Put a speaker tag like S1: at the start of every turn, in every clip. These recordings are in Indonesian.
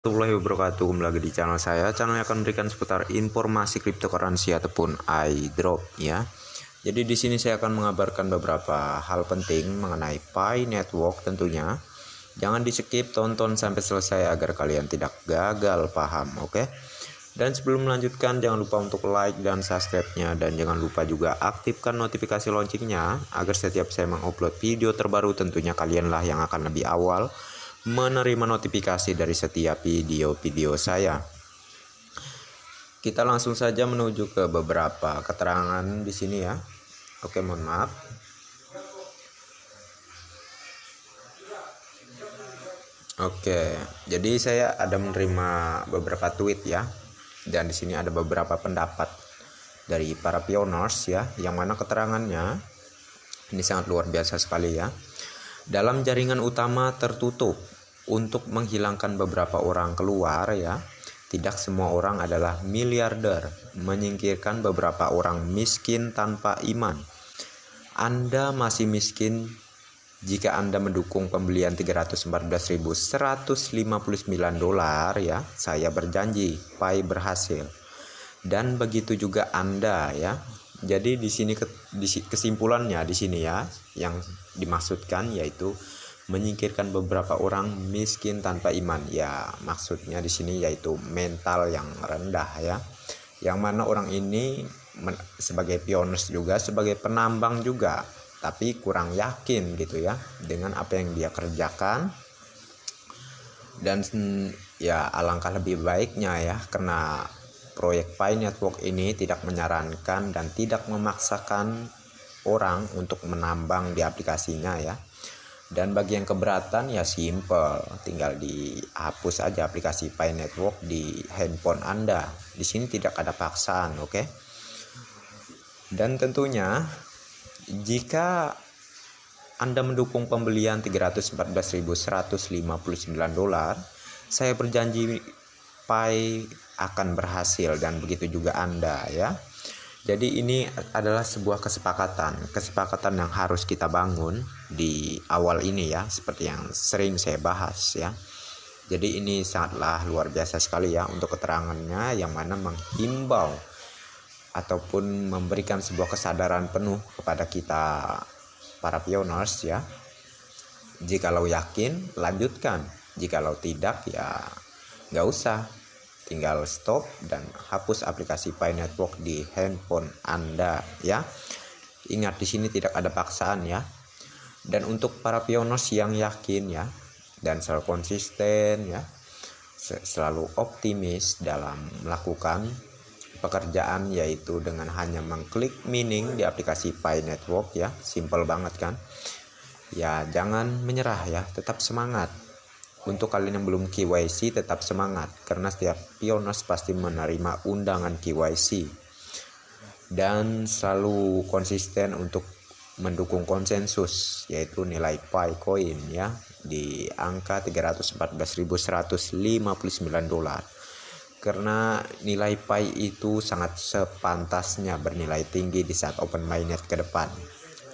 S1: Warahmatullahi wabarakatuh. Kembali lagi di channel saya. Channel yang akan memberikan seputar informasi cryptocurrency ataupun airdrop ya. Jadi di sini saya akan mengabarkan beberapa hal penting mengenai Pi Network tentunya. Jangan di skip, tonton sampai selesai agar kalian tidak gagal paham, oke? Dan sebelum melanjutkan, jangan lupa untuk like dan subscribe-nya, dan jangan lupa juga aktifkan notifikasi loncengnya agar setiap saya mengupload video terbaru tentunya kalianlah yang akan lebih awal menerima notifikasi dari setiap video-video saya. Kita langsung saja menuju ke beberapa keterangan di sini ya. Oke, mohon maaf. Oke, jadi saya ada menerima beberapa tweet ya. Dan di sini ada beberapa pendapat dari para pioners ya, yang mana keterangannya ini sangat luar biasa sekali ya. Dalam jaringan utama tertutup untuk menghilangkan beberapa orang keluar ya. Tidak semua orang adalah miliarder, menyingkirkan beberapa orang miskin tanpa iman. Anda masih miskin jika Anda mendukung pembelian $314.159 ya. Saya berjanji Pi berhasil. Dan begitu juga Anda ya. Jadi di sini kesimpulannya di sini ya, yang dimaksudkan yaitu menyingkirkan beberapa orang miskin tanpa iman. Ya, maksudnya di sini yaitu mental yang rendah ya. Yang mana orang ini sebagai pioners juga, sebagai penambang juga, tapi kurang yakin gitu ya dengan apa yang dia kerjakan. Dan ya alangkah lebih baiknya ya, karena proyek Pi Network ini tidak menyarankan dan tidak memaksakan orang untuk menambang di aplikasinya ya. Dan bagi yang keberatan ya simple, tinggal dihapus aja aplikasi Pi Network di handphone Anda. Di sini tidak ada paksaan, oke? Dan tentunya jika Anda mendukung pembelian $314.159, saya berjanji Pi akan berhasil, dan begitu juga Anda ya. Jadi ini adalah sebuah kesepakatan yang harus kita bangun di awal ini ya, seperti yang sering saya bahas ya. Jadi ini sangatlah luar biasa sekali ya untuk keterangannya, yang mana menghimbau ataupun memberikan sebuah kesadaran penuh kepada kita para pioners ya. Jikalau yakin, lanjutkan. Jikalau tidak ya nggak usah. Tinggal stop dan hapus aplikasi Pi Network di handphone Anda ya. Ingat, di sini tidak ada paksaan ya. Dan untuk para pioners yang yakin ya dan selalu konsisten ya, selalu optimis dalam melakukan pekerjaan, yaitu dengan hanya mengklik mining di aplikasi Pi Network ya. Simple banget kan? Ya, jangan menyerah ya, tetap semangat. Untuk kalian yang belum KYC, tetap semangat, karena setiap pioners pasti menerima undangan KYC. Dan selalu konsisten untuk mendukung konsensus, yaitu nilai Pi Coin ya, di angka $314.159. Karena nilai Pi itu sangat sepantasnya bernilai tinggi di saat open mainnet ke depan.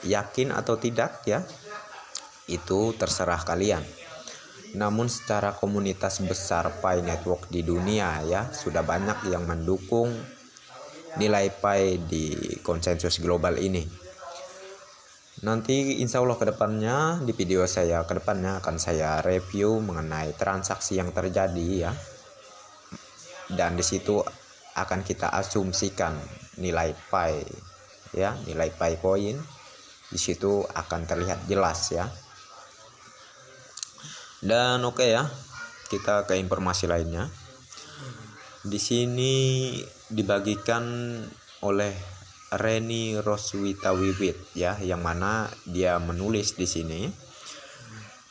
S1: Yakin atau tidak ya, itu terserah kalian. Namun secara komunitas besar Pi Network di dunia ya, sudah banyak yang mendukung nilai Pi di konsensus global ini. Nanti insya Allah kedepannya, di video saya kedepannya akan saya review mengenai transaksi yang terjadi ya. Dan di situ akan kita asumsikan nilai Pi ya, nilai Pi Coin. Di situ akan terlihat jelas ya. Dan oke ya, kita ke informasi lainnya. Di sini dibagikan oleh Reni Roswita Wiwit ya, yang mana dia menulis di sini,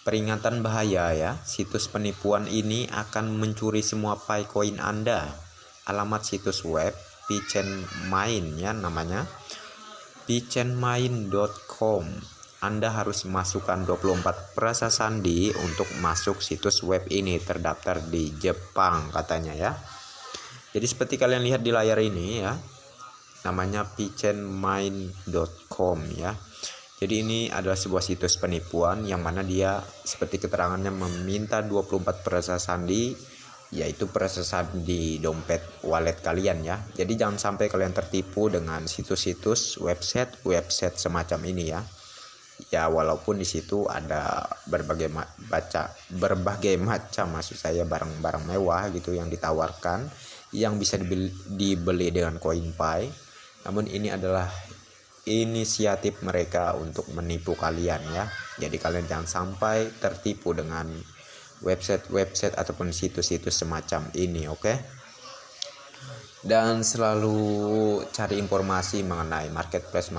S1: peringatan bahaya ya, situs penipuan ini akan mencuri semua Pi Coin Anda. Alamat situs web PChainMine ya namanya, PChainMine.com. Anda harus memasukkan 24 frasa sandi untuk masuk situs web ini, terdaftar di Jepang katanya ya. Jadi seperti kalian lihat di layar ini ya, namanya PChainMine.com ya. Jadi ini adalah sebuah situs penipuan yang mana dia seperti keterangannya meminta 24 frasa sandi yaitu peresesan di dompet wallet kalian ya. Jadi jangan sampai kalian tertipu dengan situs-situs website semacam ini ya. Ya walaupun di situ ada berbagai macam maksud saya barang-barang mewah gitu yang ditawarkan yang bisa dibeli dengan CoinPay. Namun ini adalah inisiatif mereka untuk menipu kalian ya. Jadi kalian jangan sampai tertipu dengan website ataupun situs-situs semacam ini, oke? Dan selalu cari informasi mengenai marketplace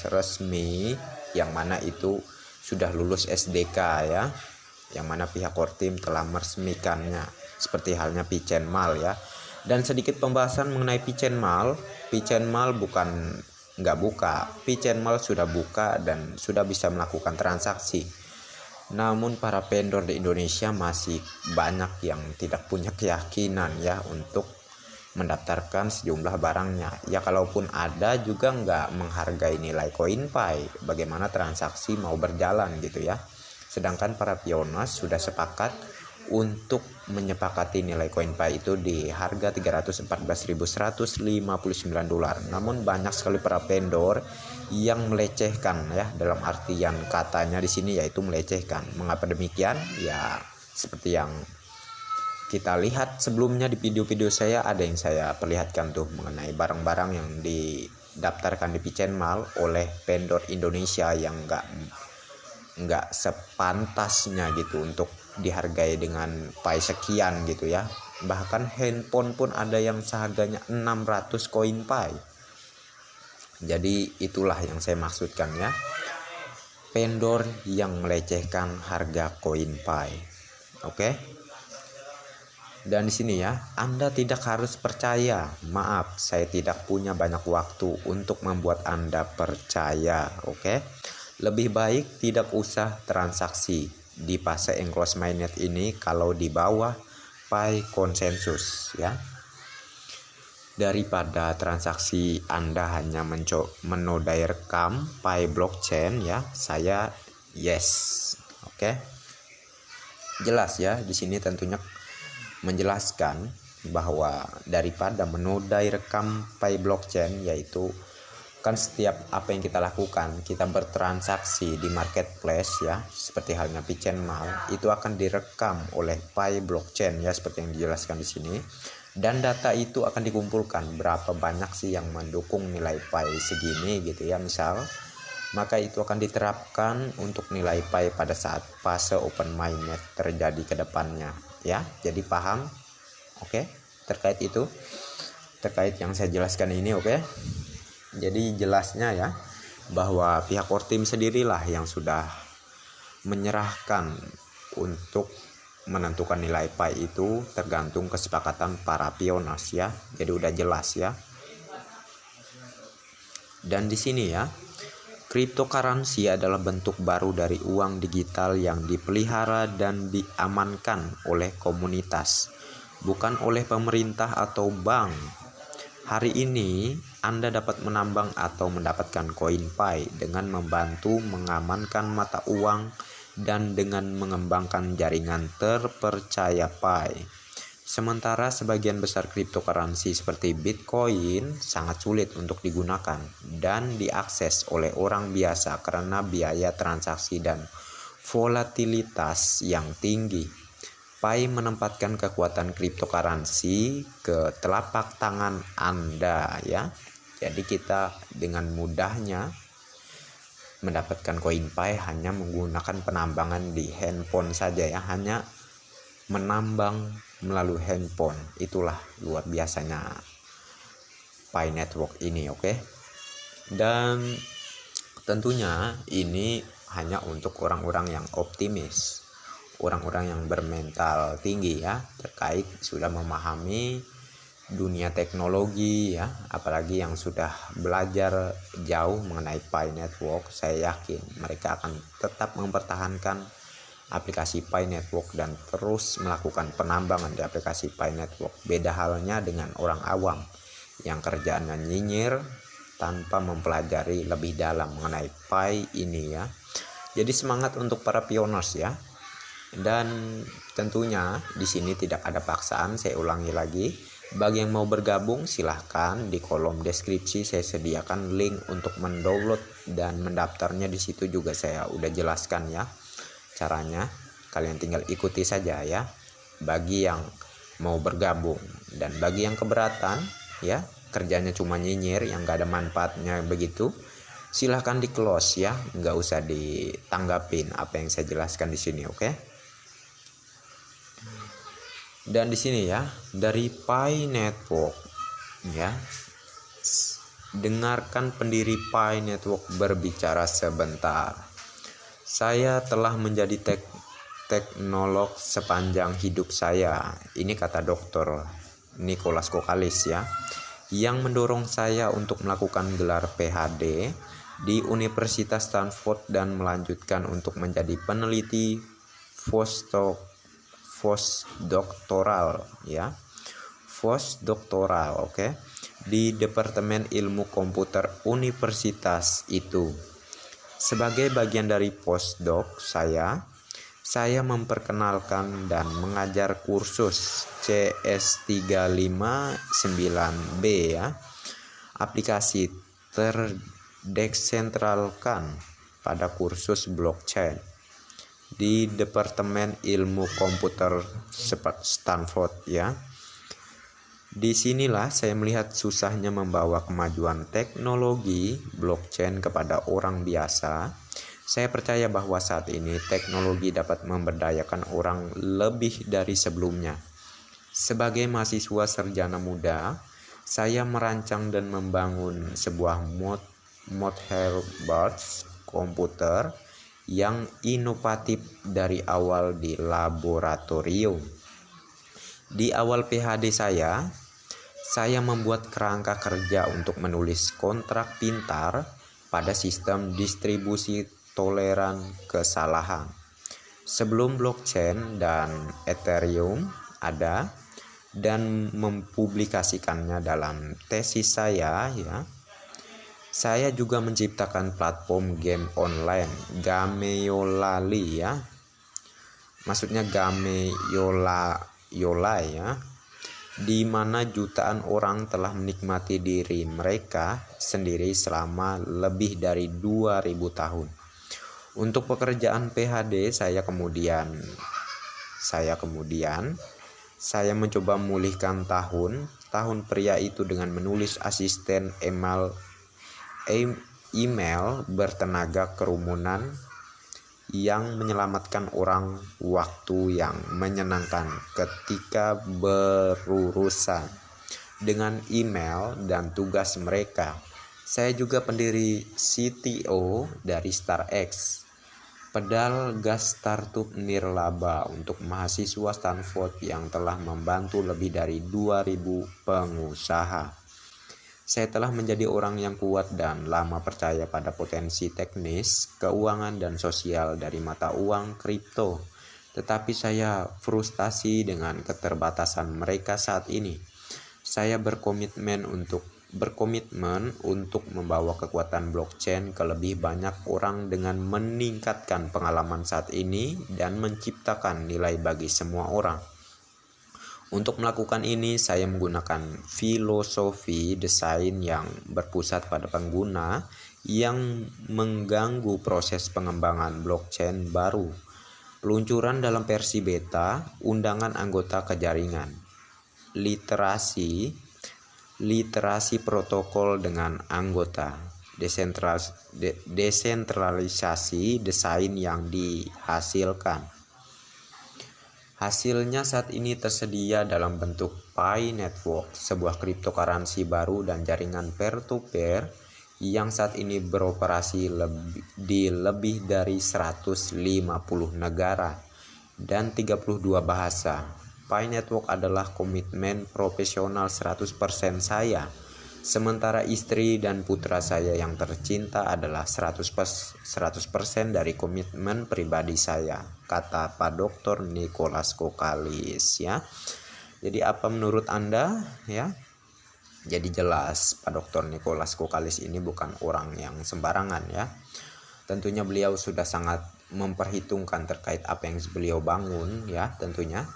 S1: resmi yang mana itu sudah lulus SDK ya, yang mana pihak core team telah meresmikannya, seperti halnya Pitch&Mal ya. Dan sedikit pembahasan mengenai Pitch&Mal bukan nggak buka, Pitch&Mal sudah buka dan sudah bisa melakukan transaksi. Namun para vendor di Indonesia masih banyak yang tidak punya keyakinan ya untuk mendaftarkan sejumlah barangnya. Ya kalaupun ada juga nggak menghargai nilai CoinPay, bagaimana transaksi mau berjalan gitu ya. Sedangkan para pioners sudah sepakat untuk menyepakati nilai CoinPay itu di harga $314.159. Namun banyak sekali para vendor yang melecehkan ya, dalam artian katanya di sini yaitu melecehkan. Mengapa demikian? Ya seperti yang kita lihat sebelumnya di video-video saya, ada yang saya perlihatkan tuh mengenai barang-barang yang didaftarkan di Pitch&Mal oleh vendor Indonesia yang nggak sepantasnya gitu untuk dihargai dengan pay sekian gitu ya. Bahkan handphone pun ada yang seharganya 600 CoinPay. Jadi itulah yang saya maksudkan ya, vendor yang melecehkan harga CoinPay. Oke? Dan di sini ya, Anda tidak harus percaya. Maaf, saya tidak punya banyak waktu untuk membuat Anda percaya, oke? Lebih baik tidak usah transaksi di fase enclosed mainnet ini kalau di bawah Pay konsensus ya. Daripada transaksi Anda hanya menodai rekam Pay blockchain ya, saya yes. Oke. Jelas ya, di sini tentunya menjelaskan bahwa daripada menodai rekam Pay blockchain, yaitu kan setiap apa yang kita lakukan, kita bertransaksi di marketplace ya, seperti halnya Pitch&Mal, itu akan direkam oleh Pay blockchain ya, seperti yang dijelaskan di sini. Dan data itu akan dikumpulkan, berapa banyak sih yang mendukung nilai Pay segini gitu ya misal, maka itu akan diterapkan untuk nilai Pay pada saat fase open mainnet terjadi ke depannya ya. Jadi paham? Oke, terkait itu, terkait yang saya jelaskan ini, oke. Jadi jelasnya ya, bahwa pihak core team sendirilah yang sudah menyerahkan untuk menentukan nilai Pay itu tergantung kesepakatan para pioners ya. Jadi udah jelas ya. Dan di sini ya, cryptocurrency adalah bentuk baru dari uang digital yang dipelihara dan diamankan oleh komunitas, bukan oleh pemerintah atau bank. Hari ini Anda dapat menambang atau mendapatkan CoinPay dengan membantu mengamankan mata uang dan dengan mengembangkan jaringan terpercaya Pay. Sementara sebagian besar cryptocurrency seperti Bitcoin sangat sulit untuk digunakan dan diakses oleh orang biasa karena biaya transaksi dan volatilitas yang tinggi. Pay menempatkan kekuatan cryptocurrency ke telapak tangan Anda ya. Jadi kita dengan mudahnya mendapatkan CoinPay hanya menggunakan penambangan di handphone saja ya, hanya menambang melalui handphone. Itulah luar biasanya Pay network ini, oke. Dan tentunya ini hanya untuk orang-orang yang optimis, orang-orang yang bermental tinggi ya, terkait sudah memahami dunia teknologi ya, apalagi yang sudah belajar jauh mengenai Pay network. Saya yakin mereka akan tetap mempertahankan aplikasi Pay network dan terus melakukan penambangan di aplikasi Pay network. Beda halnya dengan orang awam yang kerjaannya nyinyir tanpa mempelajari lebih dalam mengenai Pay ini ya. Jadi semangat untuk para pioners ya. Dan tentunya di sini tidak ada paksaan, saya ulangi lagi. Bagi yang mau bergabung silahkan, di kolom deskripsi saya sediakan link untuk mendownload dan mendaftarnya. Di situ juga saya udah jelaskan ya caranya. Kalian tinggal ikuti saja ya. Bagi yang mau bergabung, dan bagi yang keberatan ya, kerjanya cuma nyinyir yang gak ada manfaatnya begitu, silahkan di close ya, nggak usah ditanggapin apa yang saya jelaskan di sini, oke? Dan di sini ya, dari Pi Network ya, dengarkan pendiri Pi Network berbicara sebentar. Saya telah menjadi teknolog sepanjang hidup saya. Ini kata Dr. Nicholas Kokalis ya, yang mendorong saya untuk melakukan gelar PhD di Universitas Stanford dan melanjutkan untuk menjadi peneliti postdoktoral ya, oke, di Departemen Ilmu Komputer Universitas itu. Sebagai bagian dari postdoc saya memperkenalkan dan mengajar kursus CS359B ya, aplikasi terdesentralkan pada kursus blockchain di Departemen Ilmu Komputer Stanford ya. Disinilah saya melihat susahnya membawa kemajuan teknologi blockchain kepada orang biasa. Saya percaya bahwa saat ini teknologi dapat memberdayakan orang lebih dari sebelumnya. Sebagai mahasiswa sarjana muda, saya merancang dan membangun sebuah motherboard komputer yang inovatif dari awal di laboratorium. Di awal PhD saya membuat kerangka kerja untuk menulis kontrak pintar pada sistem distribusi toleran kesalahan. Sebelum blockchain dan Ethereum ada, dan mempublikasikannya dalam tesis saya ya. Saya juga menciptakan platform game online Gameolali ya. Maksudnya Gameyola ya, di mana jutaan orang telah menikmati diri mereka sendiri selama lebih dari 2000 tahun. Untuk pekerjaan PhD saya kemudian mencoba memulihkan tahun pria itu dengan menulis asisten email bertenaga kerumunan yang menyelamatkan orang waktu yang menyenangkan ketika berurusan dengan email dan tugas mereka. Saya juga pendiri CTO dari StarX, pedal gas startup nirlaba untuk mahasiswa Stanford yang telah membantu lebih dari 2000 pengusaha. Saya telah menjadi orang yang kuat dan lama percaya pada potensi teknis, keuangan, dan sosial dari mata uang kripto. Tetapi saya frustasi dengan keterbatasan mereka saat ini. Saya berkomitmen untuk membawa kekuatan blockchain ke lebih banyak orang dengan meningkatkan pengalaman saat ini dan menciptakan nilai bagi semua orang. Untuk melakukan ini, saya menggunakan filosofi desain yang berpusat pada pengguna yang mengganggu proses pengembangan blockchain baru. Peluncuran dalam versi beta, undangan anggota ke jaringan, literasi protokol dengan anggota, desentralisasi desain yang dihasilkan. Hasilnya saat ini tersedia dalam bentuk Pi Network, sebuah cryptocurrency baru dan jaringan peer-to-peer yang saat ini beroperasi di lebih dari 150 negara dan 32 bahasa. Pi Network adalah komitmen profesional 100% saya, sementara istri dan putra saya yang tercinta adalah 100% dari komitmen pribadi saya, kata Pak Dr. Nicholas Kokalis ya. Jadi apa menurut Anda ya? Jadi jelas Pak Dr. Nicholas Kokalis ini bukan orang yang sembarangan ya. Tentunya beliau sudah sangat memperhitungkan terkait apa yang beliau bangun ya tentunya.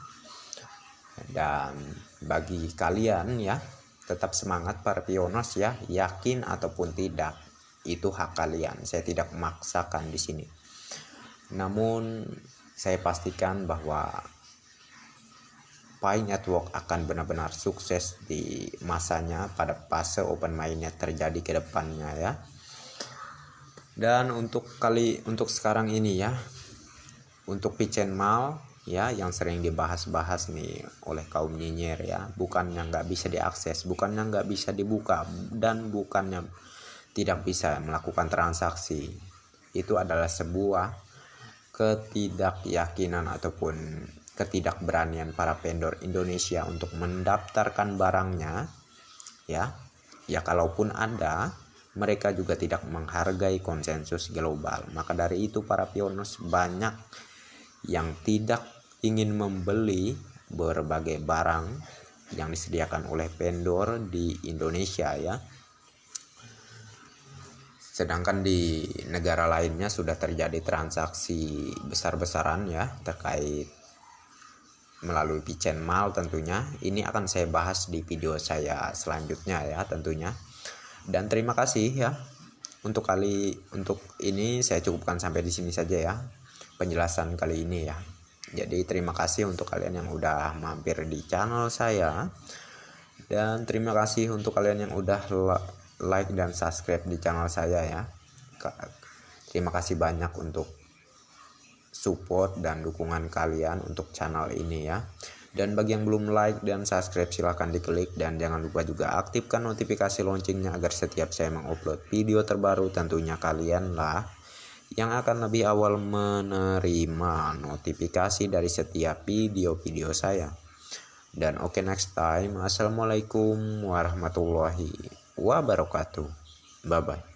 S1: Dan bagi kalian ya, tetap semangat para pioners ya, yakin ataupun tidak itu hak kalian. Saya tidak memaksakan di sini. Namun saya pastikan bahwa Pi Network akan benar-benar sukses di masanya pada fase open mainnet terjadi ke depannya ya. Dan untuk sekarang ini ya, untuk pitch and mal ya yang sering dibahas-bahas nih oleh kaum nyinyir ya, bukannya nggak bisa diakses, bukannya nggak bisa dibuka, dan bukannya tidak bisa melakukan transaksi. Itu adalah sebuah ketidakyakinan ataupun ketidakberanian para vendor Indonesia untuk mendaftarkan barangnya ya. Ya kalaupun ada, mereka juga tidak menghargai konsensus global. Maka dari itu para pioners banyak yang tidak ingin membeli berbagai barang yang disediakan oleh vendor di Indonesia ya. Sedangkan di negara lainnya sudah terjadi transaksi besar-besaran ya terkait melalui pitch and mal tentunya. Ini akan saya bahas di video saya selanjutnya ya tentunya. Dan terima kasih ya. Untuk ini saya cukupkan sampai di sini saja ya penjelasan kali ini ya. Jadi terima kasih untuk kalian yang udah mampir di channel saya, dan terima kasih untuk kalian yang udah like dan subscribe di channel saya ya. Terima kasih banyak untuk support dan dukungan kalian untuk channel ini ya. Dan bagi yang belum like dan subscribe silahkan diklik, dan jangan lupa juga aktifkan notifikasi loncengnya agar setiap saya mengupload video terbaru tentunya kalian lah yang akan lebih awal menerima notifikasi dari setiap video-video saya. Dan oke, next time. Assalamualaikum warahmatullahi wabarakatuh. Bye bye.